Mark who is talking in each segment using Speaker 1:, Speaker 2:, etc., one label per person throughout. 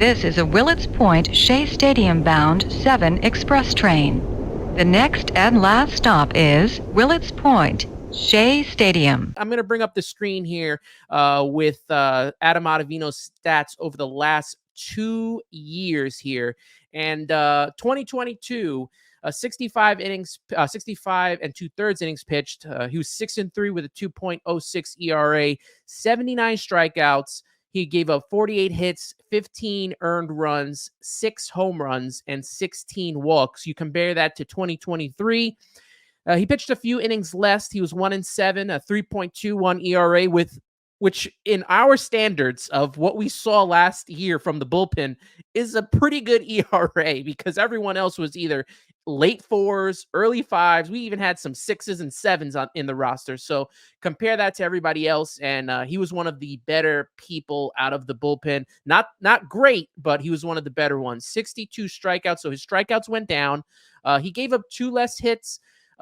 Speaker 1: This is a Willets Point Shea Stadium bound 7 express train. The next and last stop is Willets Point, Shea Stadium.
Speaker 2: I'm going to bring up the screen here with Adam Ottavino's stats over the last 2 years here. And 2022, 65 innings, 65 and 2/3 innings pitched. He was 6-3 with a 2.06 ERA, 79 strikeouts. He gave up 48 hits, 15 earned runs, 6 home runs, and 16 walks. You compare that to 2023. He pitched a few innings less. He was 1-7, a 3.21 ERA, which in our standards of what we saw last year from the bullpen is a pretty good ERA because everyone else was either late 4s, early 5s. We even had some 6s and 7s in the roster. So compare that to everybody else, and he was one of the better people out of the bullpen. Not great, but he was one of the better ones. 62 strikeouts, so his strikeouts went down. He gave up 2 less hits.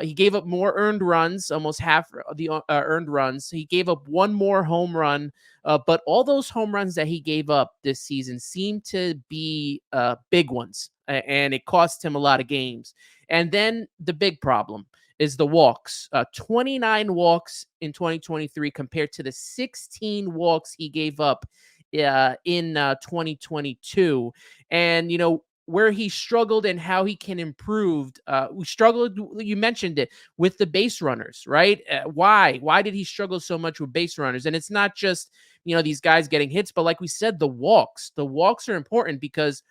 Speaker 2: He gave up more earned runs, almost half the earned runs. He gave up 1 more home run, but all those home runs that he gave up this season seemed to be big ones, and it cost him a lot of games. And then the big problem is the walks. 29 walks in 2023 compared to the 16 walks he gave up in 2022. And, where he struggled and how he can improve. We struggled, you mentioned it, with the base runners, right? Why did he struggle so much with base runners? And it's not just, these guys getting hits, but like we said, the walks are important because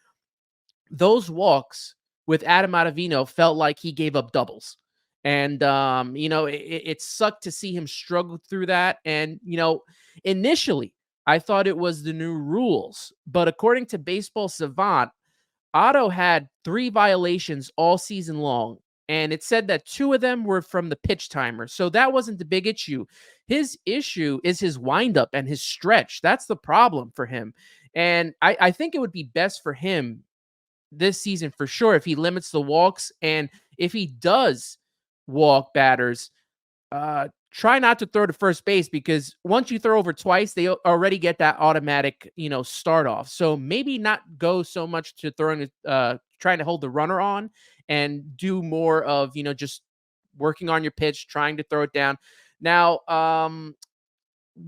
Speaker 2: those walks with Adam Ottavino felt like he gave up doubles. And, it sucked to see him struggle through that. And, initially I thought it was the new rules, but according to Baseball Savant, Otto had 3 violations all season long, and it said that 2 of them were from the pitch timer. So that wasn't the big issue. His issue is his windup and his stretch. That's the problem for him. And I think it would be best for him this season for sure if he limits the walks, and if he does walk batters, try not to throw to first base, because once you throw over twice, they already get that automatic, start off. So maybe not go so much to trying to hold the runner on, and do more of, just working on your pitch, trying to throw it down. Now,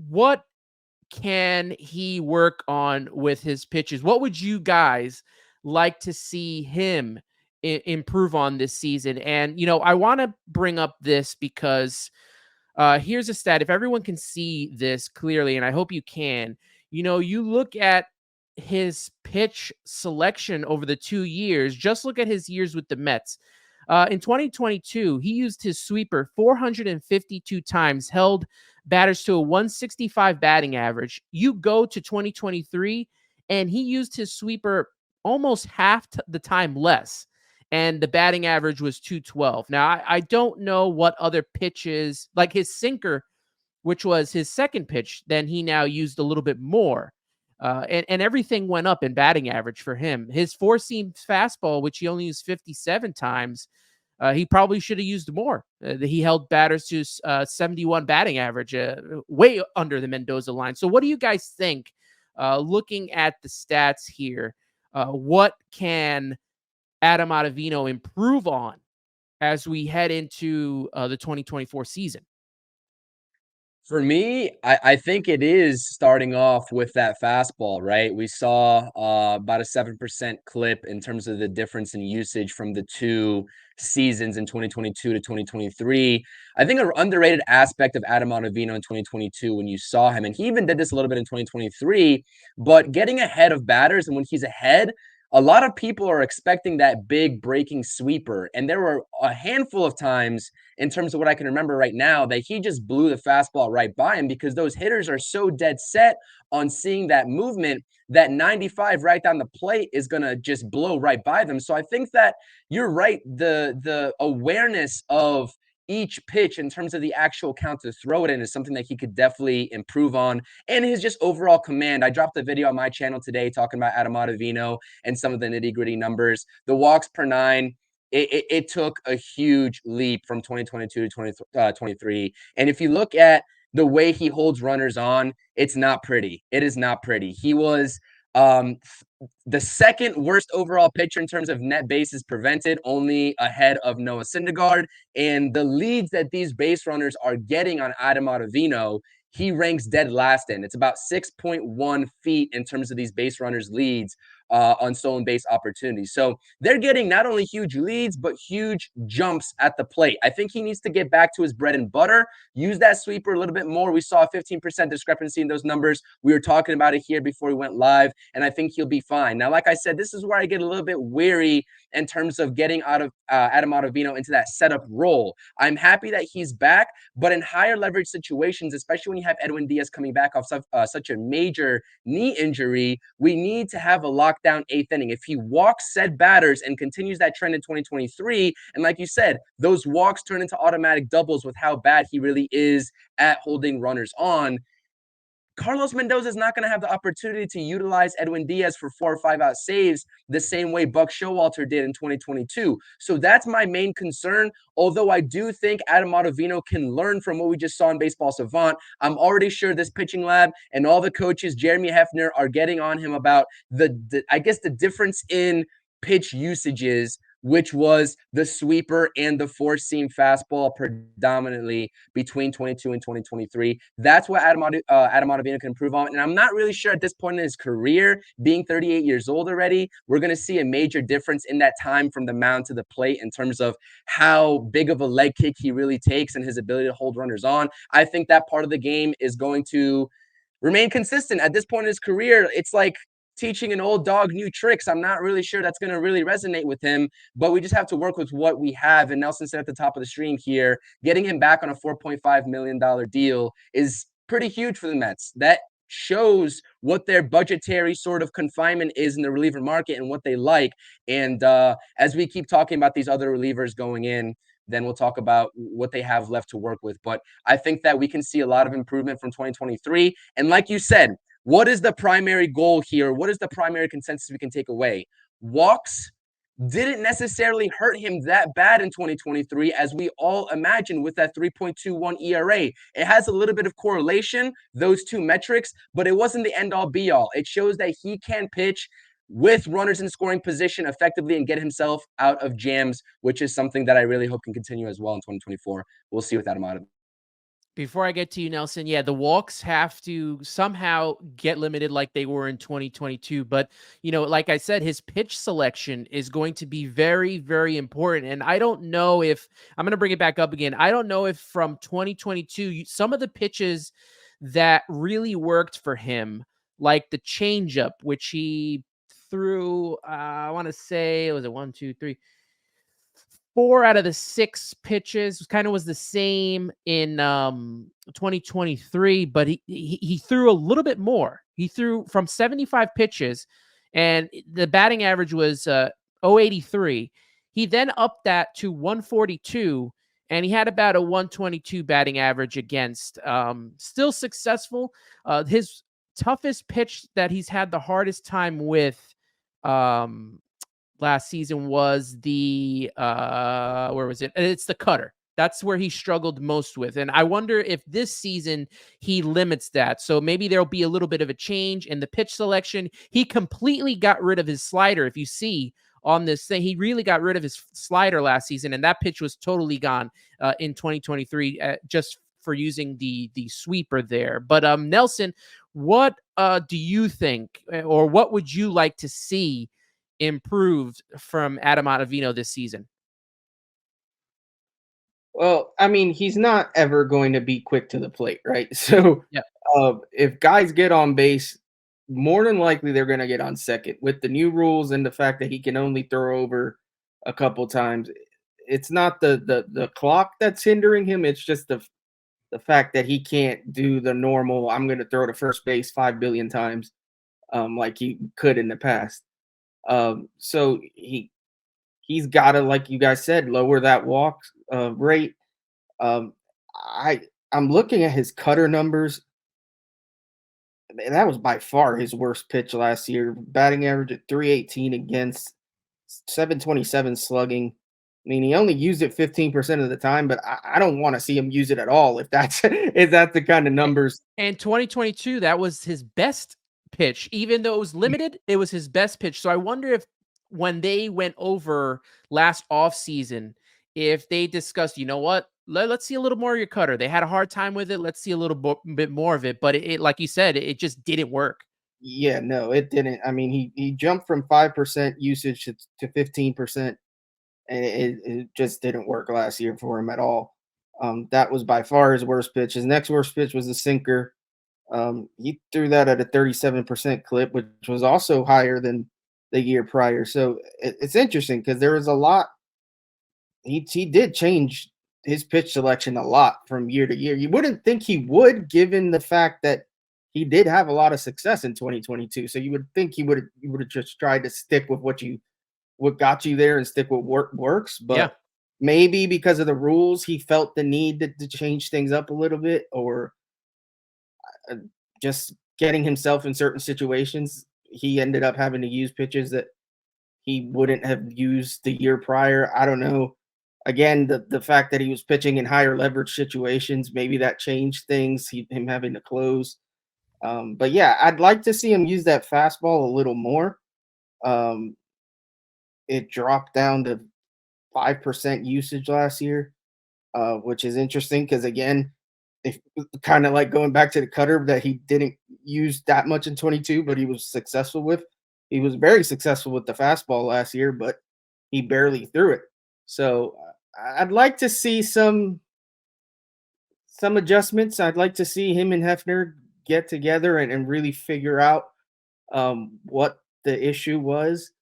Speaker 2: what can he work on with his pitches? What would you guys like to see him improve on this season? And, I want to bring up this because here's a stat. If everyone can see this clearly, and I hope you can, you look at his pitch selection over the 2 years. Just look at his years with the Mets. In 2022, he used his sweeper 452 times, held batters to a 165 batting average. You go to 2023, and he used his sweeper almost half the time less, and the batting average was 212. Now, I don't know what other pitches, like his sinker, which was his second pitch, then he now used a little bit more. And everything went up in batting average for him. His 4-seam fastball, which he only used 57 times, he probably should have used more. He held batters to 71 batting average, way under the Mendoza line. So what do you guys think, looking at the stats here? What can Adam Ottavino improve on as we head into the 2024 season?
Speaker 3: For me, I think it is starting off with that fastball, right? We saw about a 7% clip in terms of the difference in usage from the 2 seasons in 2022 to 2023. I think an underrated aspect of Adam Ottavino in 2022 when you saw him, and he even did this a little bit in 2023, but getting ahead of batters, and when he's ahead, a lot of people are expecting that big breaking sweeper. And there were a handful of times, in terms of what I can remember right now, that he just blew the fastball right by him, because those hitters are so dead set on seeing that movement that 95 right down the plate is going to just blow right by them. So I think that you're right. The awareness of each pitch in terms of the actual count to throw it in is something that he could definitely improve on. And his just overall command. I dropped a video on my channel today talking about Adam Ottavino and some of the nitty-gritty numbers. The walks per 9, it took a huge leap from 2022 to 2023. And if you look at the way he holds runners on, it's not pretty. It is not pretty. He was The second worst overall pitcher in terms of net bases prevented, only ahead of Noah Syndergaard. And the leads that these base runners are getting on Adam Ottavino, he ranks dead last in. It's about 6.1 feet in terms of these base runners' leads on stolen base opportunities. So they're getting not only huge leads, but huge jumps at the plate. I think he needs to get back to his bread and butter, use that sweeper a little bit more. We saw a 15% discrepancy in those numbers. We were talking about it here before we went live, and I think he'll be fine. Now, like I said, this is where I get a little bit weary in terms of getting out of Adam Ottavino into that setup role. I'm happy that he's back, but in higher leverage situations, especially when you have Edwin Diaz coming back off such a major knee injury, we need to have a lockdown eighth inning. If he walks said batters and continues that trend in 2023, and like you said, those walks turn into automatic doubles with how bad he really is at holding runners on, Carlos Mendoza is not going to have the opportunity to utilize Edwin Diaz for 4 or 5 out saves the same way Buck Showalter did in 2022. So that's my main concern. Although I do think Adam Ottavino can learn from what we just saw in Baseball Savant, I'm already sure this pitching lab and all the coaches, Jeremy Hefner, are getting on him about the difference in pitch usages, which was the sweeper and the four-seam fastball predominantly between 22 and 2023. That's what Adam Ottavino can improve on. And I'm not really sure at this point in his career, being 38 years old already, we're going to see a major difference in that time from the mound to the plate in terms of how big of a leg kick he really takes and his ability to hold runners on. I think that part of the game is going to remain consistent. At this point in his career, it's like teaching an old dog new tricks. I'm not really sure that's going to really resonate with him, but we just have to work with what we have. And Nelson said at the top of the stream here, getting him back on a $4.5 million deal is pretty huge for the Mets. That shows what their budgetary sort of confinement is in the reliever market and what they like. And as we keep talking about these other relievers going in, then we'll talk about what they have left to work with. But I think that we can see a lot of improvement from 2023. And like you said, what is the primary goal here? What is the primary consensus we can take away? Walks didn't necessarily hurt him that bad in 2023 as we all imagined with that 3.21 ERA. It has a little bit of correlation, those two metrics, but it wasn't the end-all be-all. It shows that he can pitch with runners in scoring position effectively and get himself out of jams, which is something that I really hope can continue as well in 2024. We'll see with Adam Ottavino.
Speaker 2: Before I get to you, Nelson, yeah, the walks have to somehow get limited like they were in 2022. But, like I said, his pitch selection is going to be very, very important. And I don't know if I'm going to bring it back up again. I don't know if from 2022, some of the pitches that really worked for him, like the changeup, which he threw, I want to say, was it 1, 2, 3, 4 out of the 6 pitches kind of was the same in 2023, but he threw a little bit more. He threw from 75 pitches, and the batting average was 083. He then upped that to 142, and he had about a 122 batting average against. Still successful. His toughest pitch that he's had the hardest time with last season was the where was it? It's the cutter. That's where he struggled most with. And I wonder if this season he limits that. So maybe there'll be a little bit of a change in the pitch selection. He completely got rid of his slider. If you see on this thing, he really got rid of his slider last season, and that pitch was totally gone in 2023 just for using the sweeper there. But Nelson, what do you think, or what would you like to see improved from Adam Ottavino this season?
Speaker 4: Well, I mean, he's not ever going to be quick to the plate, right? So
Speaker 2: yeah.
Speaker 4: If guys get on base, more than likely they're going to get on second. With the new rules and the fact that he can only throw over a couple times, it's not the clock that's hindering him. It's just the fact that he can't do the normal, I'm going to throw to first base 5 billion times like he could in the past. So he's got to, like you guys said, lower that walk rate. I'm looking at his cutter numbers. Man, that was by far his worst pitch last year. Batting average at 318 against, 727 slugging. I mean, he only used it 15% of the time, but I don't want to see him use it at all if that's the kind of numbers.
Speaker 2: And 2022, that was his best pitch. Even though it was limited, it was his best pitch. So I wonder if when they went over last offseason, if they discussed, you know what, let's see a little more of your cutter. They had a hard time with it. Let's see a little bit more of it. But it like you said, it just didn't work.
Speaker 4: Yeah, no, it didn't. I mean, he jumped from 5% usage to 15%, and it just didn't work last year for him at all. That was by far his worst pitch. His next worst pitch was a sinker. He threw that at a 37% clip, which was also higher than the year prior. So it's interesting because there was a lot. He did change his pitch selection a lot from year to year. You wouldn't think he would, given the fact that he did have a lot of success in 2022. So you would think he would have just tried to stick with what got you there and stick with what works. But
Speaker 2: Yeah.
Speaker 4: maybe because of the rules, he felt the need to change things up a little bit, or just getting himself in certain situations. He ended up having to use pitches that he wouldn't have used the year prior. I don't know. Again, the fact that he was pitching in higher leverage situations, maybe that changed things, him having to close. But yeah, I'd like to see him use that fastball a little more. It dropped down to 5% usage last year, which is interesting because, again, if kind of like going back to the cutter that he didn't use that much in 22, but he was successful with. He was very successful with the fastball last year, but he barely threw it. So I'd like to see some adjustments. I'd like to see him and Hefner get together and really figure out what the issue was.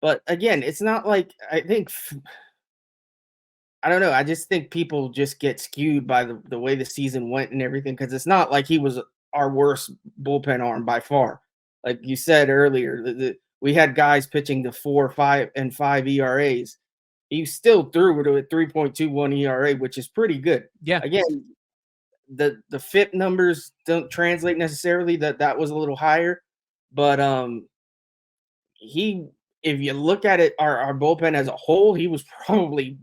Speaker 4: But again, it's not like I don't know. I just think people just get skewed by the way the season went and everything, because it's not like he was our worst bullpen arm by far. Like you said earlier, we had guys pitching to 4, 5, and 5 ERAs. He still threw to a 3.21 ERA, which is pretty good.
Speaker 2: Yeah.
Speaker 4: Again, the FIP numbers don't translate necessarily. That was a little higher, but if you look at it, our bullpen as a whole, he was probably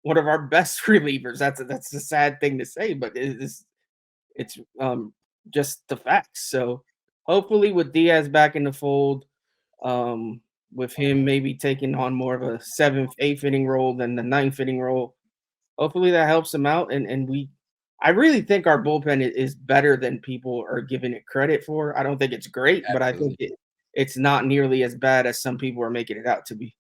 Speaker 4: one of our best relievers. That's a sad thing to say, but it's just the facts. So hopefully with Diaz back in the fold, with him maybe taking on more of a 7th, 8th inning role than the 9th inning role, hopefully that helps him out. I really think our bullpen is better than people are giving it credit for. I don't think it's great, but I think it's not nearly as bad as some people are making it out to be.